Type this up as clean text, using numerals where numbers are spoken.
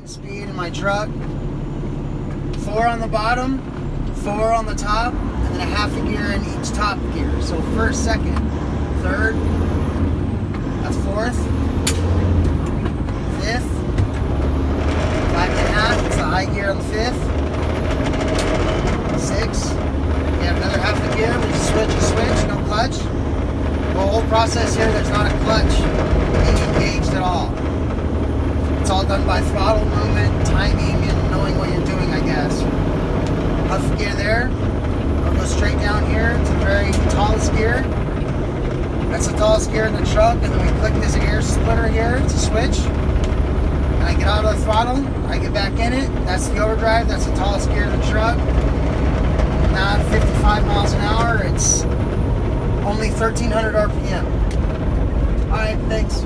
speed in my truck. 4 on the bottom, 4 on the top, and then a half a gear in each top gear. So first, second, third, that's fourth, fifth, 5.5, it's the high gear on the fifth, 6, you have another half a gear, we just switch, no clutch. The whole process here, there's not a clutch being engaged at all. It's all done by throttle movement, timing, and knowing what you're doing, I guess. Half gear there. I'll go straight down here to the very tallest gear. That's the tallest gear in the truck, and then we click this air splitter here to switch. And I get out of the throttle, I get back in it. That's the overdrive, that's the tallest gear in the truck. Now at 55 miles an hour, it's only 1,300 RPM. Alright, thanks.